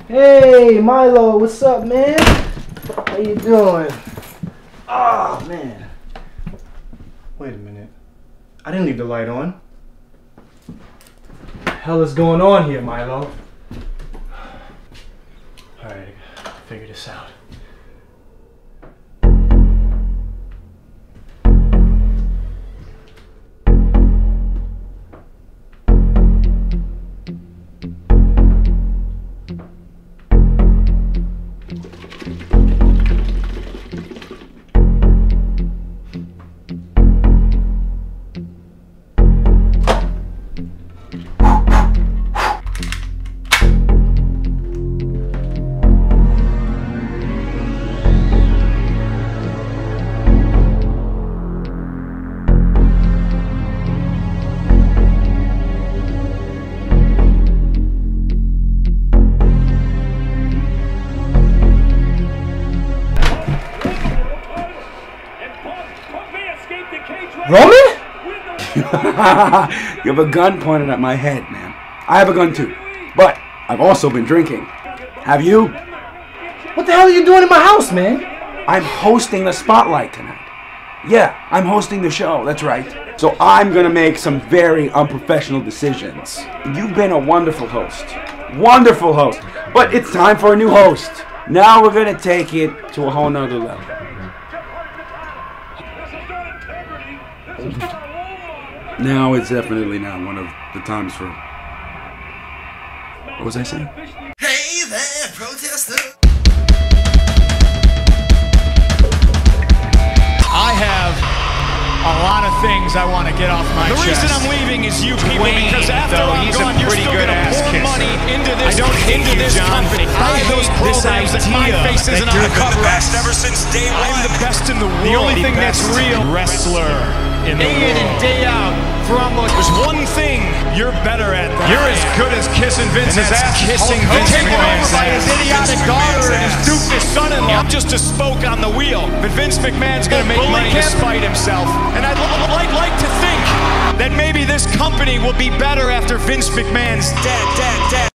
Hey, Milo, what's up, man? How you doing? Oh, man. Wait a minute. I didn't leave the light on. What the hell is going on here, Milo? Alright, figure this out. Roman? You have a gun pointed at my head, man. I have a gun too, but I've also been drinking. Have you? What the hell are you doing in my house, man? I'm hosting the Spotlight tonight. Yeah, I'm hosting the show, that's right. So I'm gonna make some very unprofessional decisions. You've been a wonderful host. Wonderful host. But it's time for a new host. Now we're gonna take it to a whole nother level. Now it's definitely not one of the times for... What was I saying? Hey there, protester! I have a lot of things I want to get off my chest. The reason I'm leaving is you people, because after I'm gone, you're still going to pour money into this company. I hate those programs that my face isn't on the cover. Ever since day one. I'm the best in the world. The only thing that's real. Wrestler in the world. Day in and day out. There's one thing you're better at. You're as good as kissing Vince's ass. Kissing Vince McMahon's ass. His idiotic daughter and his doofus son-in-law. I'm just a spoke on the wheel. But Vince McMahon's going to make money despite himself. And I'd like to think that maybe this company will be better after Vince McMahon's dead.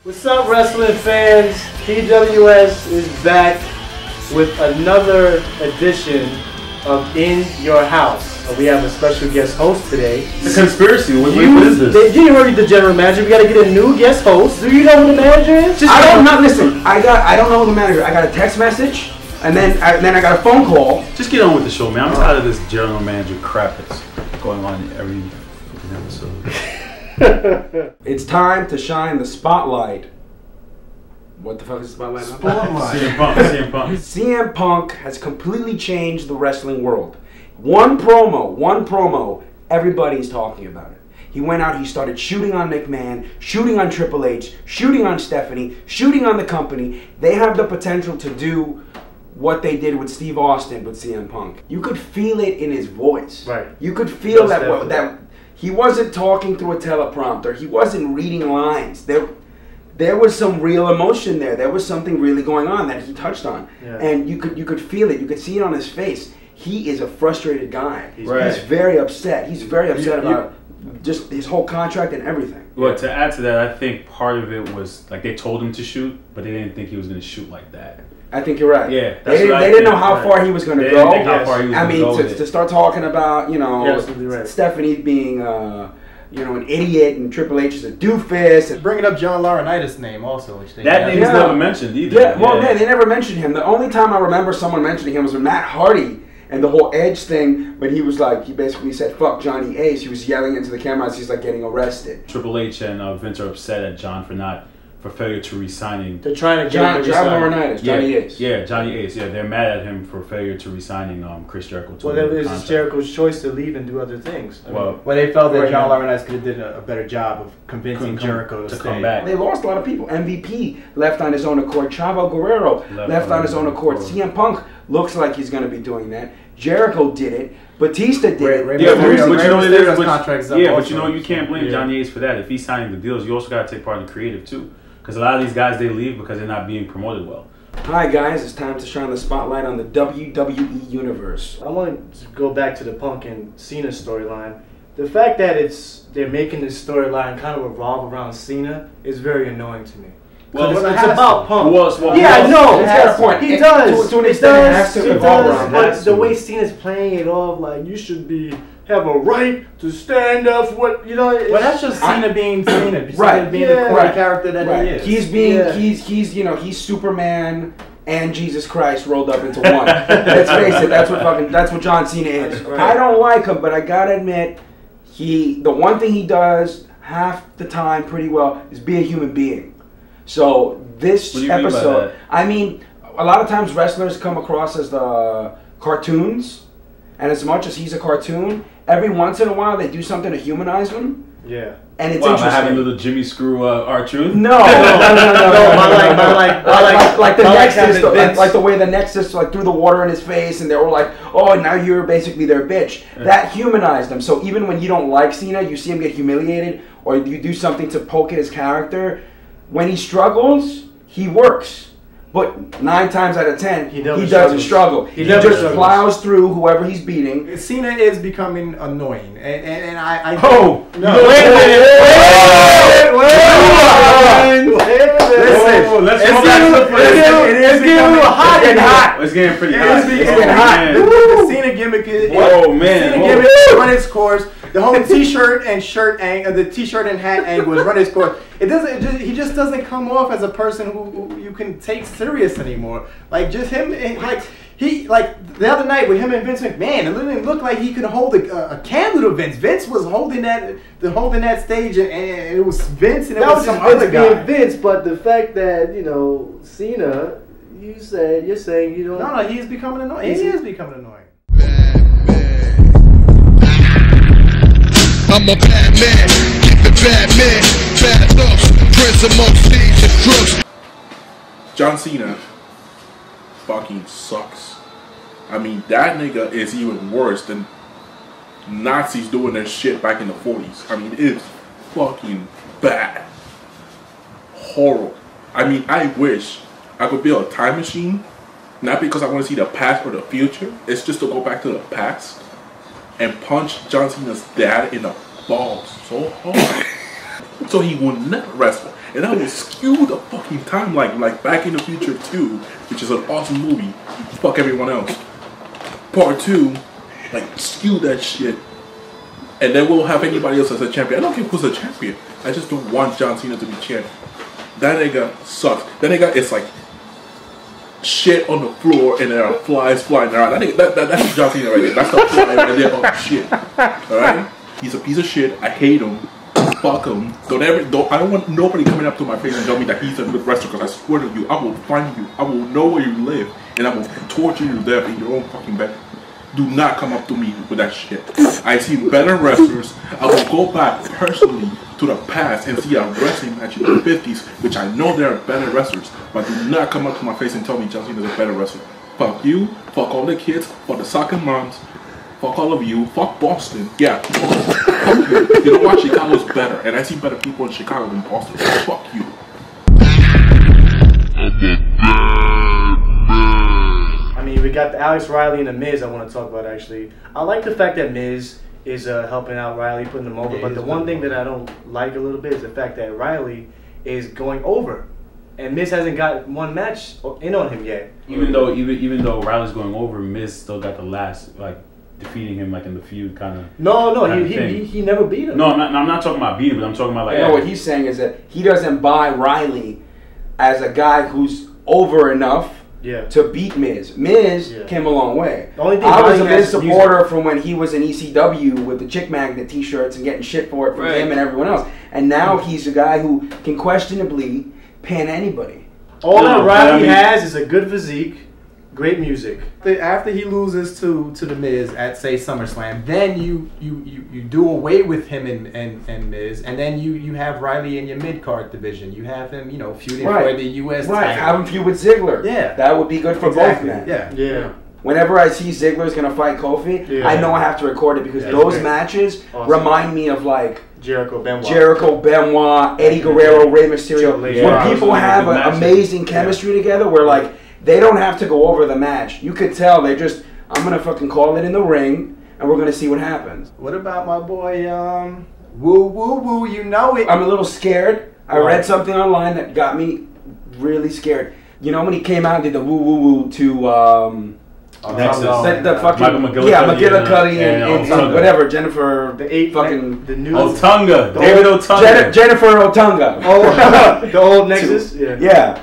What's up, wrestling fans? P.W.S. is back with another edition of In Your House. We have a special guest host today. It's a conspiracy. What is this? You already the general manager. We got to get a new guest host. Do you know who the manager is? Listen, I don't know who the manager. I got a text message, and then I got a phone call. Just get on with the show, man. I'm tired of this general manager crap that's going on in every episode. It's time to shine the spotlight. What the fuck is the spotlight? CM Punk. CM Punk has completely changed the wrestling world. One promo, everybody's talking about it. He went out, he started shooting on McMahon, shooting on Triple H, shooting on Stephanie, shooting on the company. They have the potential to do what they did with Steve Austin with CM Punk. You could feel it in his voice. Right. You could feel that he wasn't talking through a teleprompter. He wasn't reading lines. There was some real emotion there. There was something really going on that he touched on. Yeah. And you could feel it. You could see it on his face. He is a frustrated guy. He's very upset. He's very upset about just his whole contract and everything. Well, to add to that, I think part of it was like they told him to shoot, but they didn't think he was going to shoot like that. I think you're right. Yeah, they didn't know how far he was going to go. They didn't think how far he was going to go. To start talking about, Stephanie being an idiot, and Triple H is a doofus. And bringing up John Laurinaitis' name also. Which that name's never mentioned either. Yeah, they never mentioned him. The only time I remember someone mentioning him was when Matt Hardy and the whole Edge thing, when he basically said, fuck Johnny Ace. He was yelling into the camera as he's like getting arrested. Triple H and Vince are upset at John for failure to resigning. They're trying to John Laurinaitis, Johnny Ace. Yeah, Johnny Ace. Yeah, they're mad at him for failure to resigning Chris Jericho. Well, it was Jericho's choice to leave and do other things. Well, they felt that John Laurinaitis could have did a better job of convincing Jericho to come back. They lost a lot of people. MVP left on his own accord. Chavo Guerrero left on his own accord. CM Punk looks like he's going to be doing that. Jericho did it. Batista did it. But you can't blame Johnny Ace for that. If he's signing the deals, you also got to take part in the creative too. Because a lot of these guys, they leave because they're not being promoted well. Hi guys, it's time to shine the spotlight on the WWE Universe. I want to go back to the Punk and Cena storyline. the fact that they're making this storyline kind of revolve around Cena is very annoying to me. Well, it's about Punk. Yeah, I know. He's got a point. He does. To an extent, it has to revolve around But that. the way Cena's playing it off, like you should have a right to stand up for what you know. Well, that's just Cena being Cena. Right. Cena being the core character that he is. He's being he's Superman and Jesus Christ rolled up into one. Let's face it, that's what John Cena is. Right. I don't like him, but I gotta admit, the one thing he does half the time pretty well is be a human being. So this episode, I mean, a lot of times wrestlers come across as the cartoons, and as much as he's a cartoon, every once in a while they do something to humanize him. Yeah. And it's Am I interesting. having a little Jimmy Screw R-Truth? No, like the Nexus, like the way the Nexus like threw the water in his face, and they were like, "Oh, now you're basically their bitch." That humanized him. So even when you don't like Cena, you see him get humiliated, or you do something to poke at his character. When he struggles, he works. But 9 times out of 10, he doesn't struggle. He just plows through whoever he's beating. Cena is becoming annoying, and I Oh! no. Wait a minute! Listen, let's go back to the place. It's getting hot. It's getting pretty hot. It's getting hot. The Cena gimmick is Whoa, man. Cena gimmick run its course. The whole T-shirt and the T-shirt and hat angle is run its course. He just doesn't come off as a person who you can take serious anymore. Like just him, like the other night with him and Vince McMahon, it literally looked like he could hold a candle to Vince. Vince was holding that stage, and it was Vince, and it was some other guy. Being Vince, but the fact that Cena, you're saying you don't. No, he's becoming annoying. He is becoming annoying. I'm a bad man, keep it bad man, bad looks, prince amongst thieves and crooks. John Cena fucking sucks. I mean, that nigga is even worse than Nazis doing their shit back in the 40s. I mean, it's fucking bad. Horrible. I mean, I wish I could build a time machine, not because I want to see the past or the future, it's just to go back to the past and punch John Cena's dad in the balls so hard so he will never wrestle, and that will skew the fucking time like Back in the Future 2, which is an awesome movie. Fuck everyone else. Part 2, like skew that shit, and then we'll have anybody else as a champion. I don't care who's a champion. I just don't want John Cena to be champion. That nigga sucks. That nigga is like shit on the floor, and there are flies flying around. That's John Cena right there. That's the fly and there are shit. Alright? He's a piece of shit. I hate him. Fuck him. I don't want nobody coming up to my face and tell me that he's a good wrestler, because I swear to you, I will find you. I will know where you live, and I will torture you to death in your own fucking bed. Do not come up to me with that shit. I see better wrestlers. I will go back personally to the past and see a wrestling match in the 50s, which I know there are better wrestlers, but do not come up to my face and tell me John Cena is a better wrestler. Fuck you, fuck all the kids, fuck the soccer moms, fuck all of you, fuck Boston. Yeah, fuck you. You know what? Chicago's better, and I see better people in Chicago than Boston. Fuck you. I mean, we got Alex Riley and The Miz I want to talk about, actually. I like the fact that Miz is helping out Riley, putting him over. But the one thing that I don't like a little bit is the fact that Riley is going over. And Miz hasn't got one match in on him yet. Even though Riley's going over, Miz still got the last, like, defeating him like in the feud kind of. No, he never beat him. No, I'm not talking about beating, but I'm talking about like. You know what he's saying is that he doesn't buy Riley as a guy who's over enough to beat Miz. Miz came a long way. The only thing I was a Miz supporter from when he was in ECW with the Chick Magnet t-shirts and getting shit for it from him and everyone else. And now he's a guy who can questionably pin anybody. All that Riley has is a good physique, great music. After he loses to the Miz at, say, SummerSlam, then you do away with him and Miz, and then you have Riley in your mid-card division. You have him, feuding for the U.S. title. Have him feud with Ziggler. Yeah. That would be good for both men. Yeah. Whenever I see Ziggler's going to fight Kofi, I know I have to record it, because those matches remind me of like Jericho Benoit, Eddie Guerrero, Rey Mysterio. When people have an amazing chemistry together, where like they don't have to go over the match. You could tell they're just, I'm going to fucking call it in the ring. and we're gonna see what happens. What about my boy, Woo Woo Woo? You know it. I'm a little scared. I read something online that got me really scared. You know when he came out and did the Woo Woo Woo to Nexus. the fucking Michael McGillicuddy, yeah, McGillicuddy and whatever, Jennifer, the new Otunga, David Otunga, Jennifer Otunga. Oh, the old Nexus. Yeah.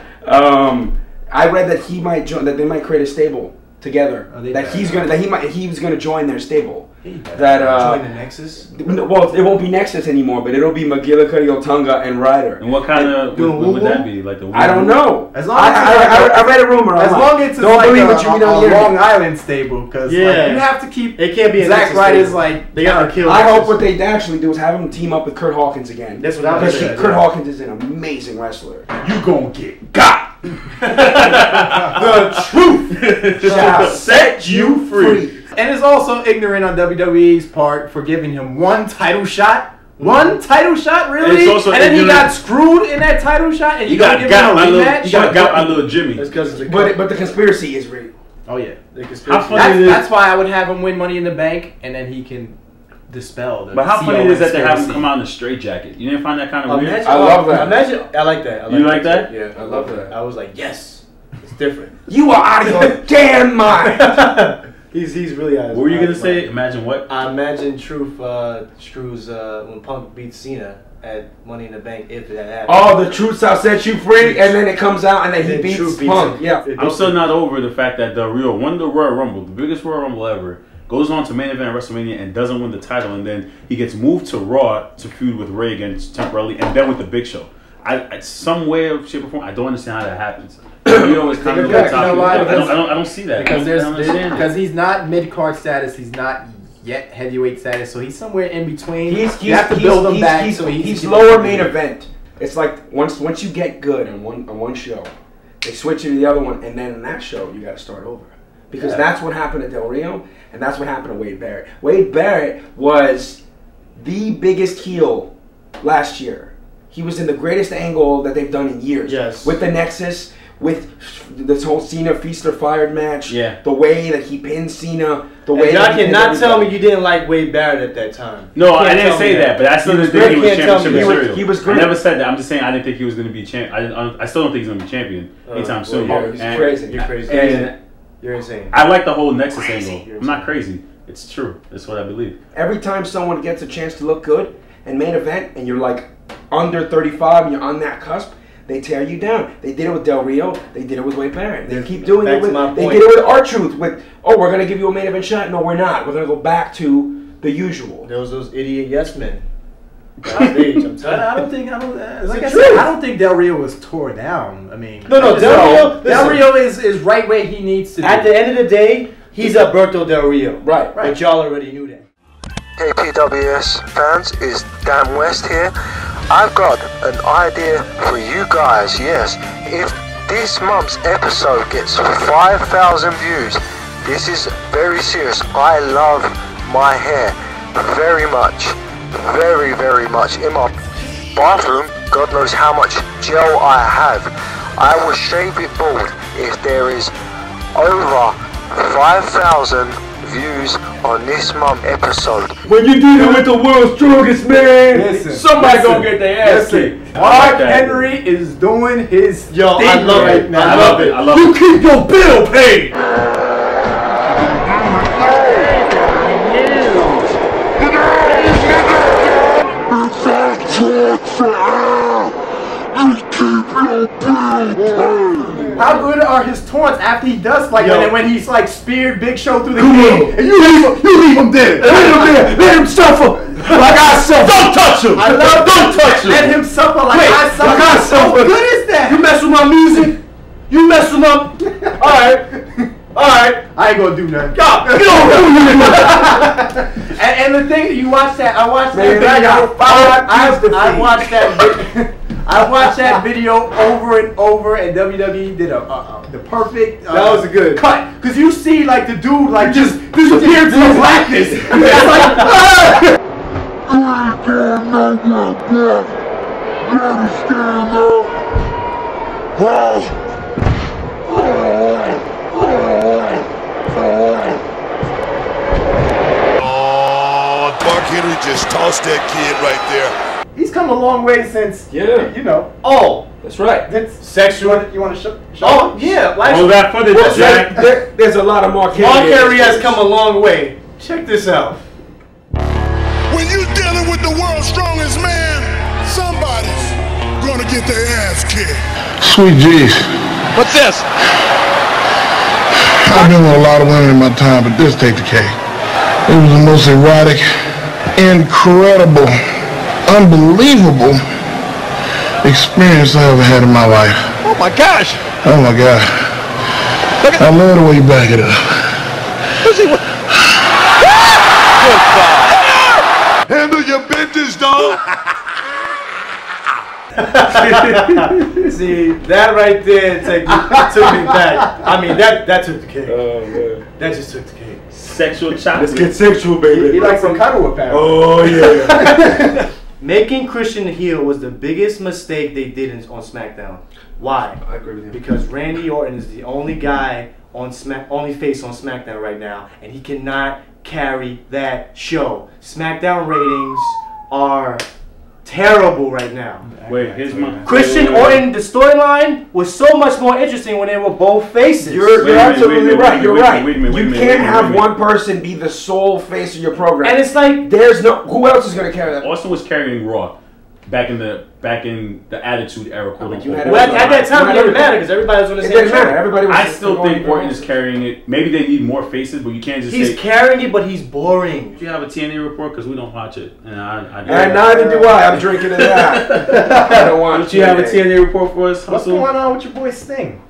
I read that he might join. That they might create a stable together. He was gonna join their stable. That join the Nexus. Well, it won't be Nexus anymore, but it'll be McGillicuddy, Otunga, and Ryder. And what kind of would that be? Like the I don't know. As long I read a rumor. As long as it's don't like believe a what you read on the internet. Long Island stable, because you have to keep. It can't be. Zack Ryder's like they gotta kill. I hope what they actually do is have him team up with Kurt Hawkins again. That's what I was saying. Kurt Hawkins is an amazing wrestler. You gonna get got. The truth shall set you free. And is also ignorant on WWE's part for giving him one title shot. One title shot, really? It's also and then he ignorant. got screwed in that title shot, and You you got give him a rematch. You got my little Jimmy. That's because it's a But the conspiracy is real. Oh yeah, the conspiracy. How funny that's why I would have him win Money in the Bank, and then he can dispel the. But how funny it is that they have him conspiracy. come out in a straitjacket? You didn't find that kind of weird? I love that. Imagine, I like that. You like that? Yeah, I love that. I was like, yes, it's different. You are out of your damn mind. He's really out of his What were you mind. gonna say? Imagine what? I imagine Stru's when Punk beats Cena at Money in the Bank, if that happens. Oh, the truth shall set you free, and then it comes out, and then he beats Truth Punk. him. Yeah. I'm still not over the fact that Del Rio won the Royal Rumble, the biggest Royal Rumble ever, goes on to main event at WrestleMania and doesn't win the title, and then he gets moved to Raw to feud with Ray again temporarily, and then with the Big Show. Some way, shape, or form, I don't understand how that happens. Rio is kind of the top. You know why? I don't see that. Because he's not mid card status, he's not yet heavyweight status, so he's somewhere in between. You have to build him back. He's lower main event. It's like once you get good on one show, they switch you to the other one, and then in that show you got to start over. Because that's what happened to Del Rio, and that's what happened to Wade Barrett. Wade Barrett was the biggest heel last year. He was in the greatest angle that they've done in years. Yes. With the Nexus, with this whole Cena Feast or Fired match. Yeah. The way that he pinned Cena. The way And that y'all he pinned cannot tell me everybody. you didn't like Wade Barrett at that time. No, I Can't didn't tell say me that, but I still didn't great. think he was Can't tell me championship material. he was I great. never said that. I'm just saying I didn't think he was going to be champ. I still don't think he's going to be champion anytime soon. well, he's And- crazy. You're crazy. And You're insane. I like the whole Nexus angle. I'm not crazy. It's true. That's what I believe. Every time someone gets a chance to look good in main event, and you're like under 35 and you're on that cusp, they tear you down. They did it with Del Rio. They did it with Wade Barrett. They keep doing Back it to with. my They point. did it with R-Truth. With we're gonna give you a main event shot. No, we're not. We're gonna go back to the usual. There was those idiot yes men. Backstage, I'm telling you. I don't think like I the truth. said, I don't think Del Rio was tore down. I mean, No, Del Rio is right where he needs to be. At the end of the day, he's Alberto Del Rio. Right. But y'all already knew that. Hey P.W.S fans, it's P.W.S here. I've got an idea for you guys, yes. If this month's episode gets 5,000 views, this is very serious. I love my hair very much. Very, very much. In my bathroom, God knows how much gel I have. I will shave it bald if there is over 5,000 views on this month's episode. When you do it with the world's strongest man, Listen, somebody gonna get their ass kicked. Mark Henry is doing his thing I love right it. now. I love it. I love it. Keep your bill paid. How good are his taunts after he does when he's like speared Big Show through the Come game? on. And you leave him there. Let him suffer. Like I suffer. Don't touch him. Don't touch him. Let him suffer like Wait, I suffer. like I suffer. How good is that? You mess with my music. You mess with my. All right. I ain't gonna do nothing. Get over And the thing, you watch that. I watched Man, that I video. got 5 years to I feed. watched that. I watched that video over and over, and WWE did the perfect. That was good cut, because you see like the dude like just disappeared to the blackness. It's like, just tossed that kid right there. He's come a long way since, you know. Oh, that's right. That's Sexual. You want to show? Oh, yeah. Like, All that footage, Jack. There's a lot of Mark Henry. Mark Henry has come a long way. Check this out. When you dealing with the world's strongest man, somebody's gonna get their ass kicked. Sweet G's. What's this? I've been with a lot of women in my time, but this take the cake. It was the most erotic, incredible, unbelievable experience I ever had in my life. Oh my gosh! Oh my God. I love the way you back it up. Handle your business, dog. See, that right there took me back. I mean, that took the cake. Oh, man. That just took the cake. Sexual chocolate. Let's get sexual, baby. He likes some cuddle apparently. Oh, yeah. Making Christian heel was the biggest mistake they did on SmackDown. Why? I agree with you. Because Randy Orton is the only guy only face on SmackDown right now, and he cannot carry that show. SmackDown ratings are terrible right now. Wait, here's my Christian Orton, the storyline was so much more interesting when they were both faces. You're absolutely right. You're right. You can't have wait. one person be the sole face of your program. And it's like there's no who else is going to carry that? Austin was carrying Raw back in the Attitude Era. Well, at that time, it didn't matter because everybody was on the same didn't show. matter. Everybody was. I still think Orton is carrying it. Maybe they need more faces, but you can't just He's say. carrying it, but he's boring. Do you have a TNA report? Because we don't watch it, and And neither do I. I'm drinking to that. I don't want. Do you have a TNA report for us? What's going on with your boy Sting?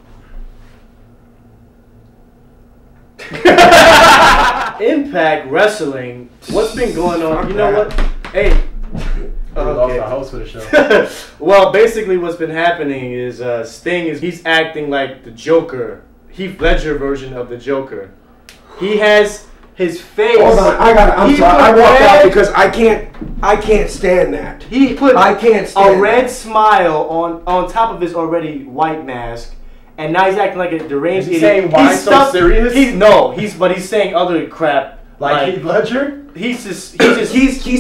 Impact Wrestling. What's been going on? You know what? Hey. We lost our host for the show. Well, basically what's been happening is Sting he's acting like the Joker. Heath Ledger version of the Joker. He has his face. Hold on, I'm sorry. I walked out because I can't stand that. He put I can't stand a red smile on top of his already white mask, and now he's acting like a deranged idiot. Is he saying why so serious? But he's saying other crap. Like Heath Ledger? He's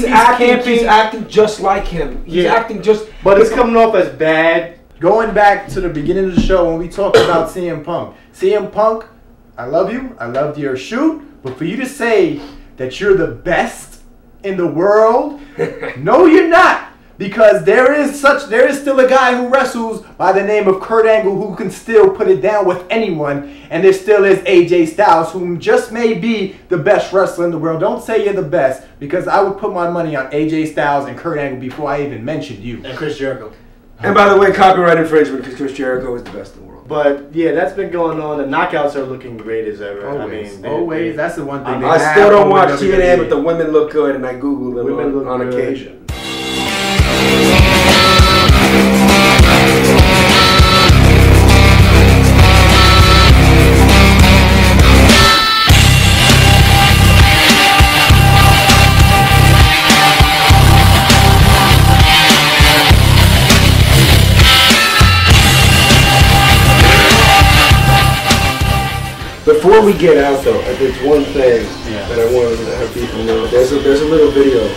acting just like him. He's acting just. But it's coming off as bad. Going back to the beginning of the show when we talked about CM Punk. CM Punk, I love you. I loved your shoot. But for you to say that you're the best in the world, no, you're not. Because there is still a guy who wrestles by the name of Kurt Angle who can still put it down with anyone, and there still is AJ Styles, who just may be the best wrestler in the world. Don't say you're the best, because I would put my money on AJ Styles and Kurt Angle before I even mentioned you. And Chris Jericho. And by the way, copyright infringement because Chris Jericho is the best in the world. But yeah, that's been going on. The knockouts are looking great as ever. Always. I mean, always. That's the one thing. I still don't watch TNA, but the women look good, and I Google them on occasion. Before we get out, though, there's one thing that I wanted to have people know. There's a little video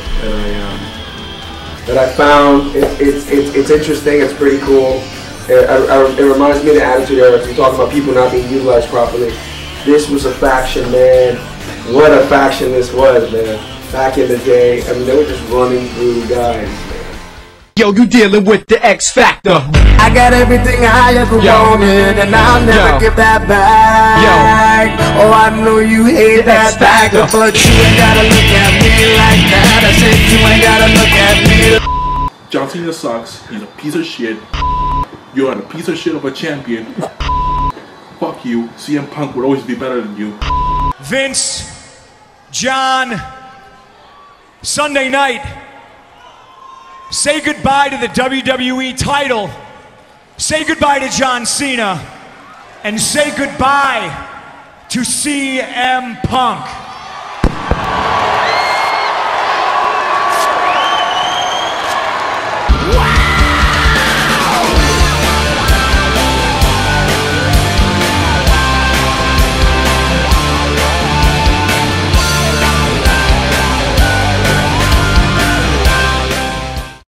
that I found. It's interesting. It's pretty cool. It reminds me of the Attitude Era. We're talking about people not being utilized properly. This was a faction, man. What a faction this was, man. Back in the day, I mean, they were just running through guys. Yo, you dealing with the X Factor. I got everything I ever wanted, and I'll never give that back. Oh, I know you hate that factor, but you ain't gotta look at me like that. I said you ain't gotta look at me. John Cena sucks. He's a piece of shit. You're a piece of shit of a champion. Fuck you. CM Punk would always be better than you. Vince, John, Sunday night. Say goodbye to the WWE title. Say goodbye to John Cena. And say goodbye to CM Punk.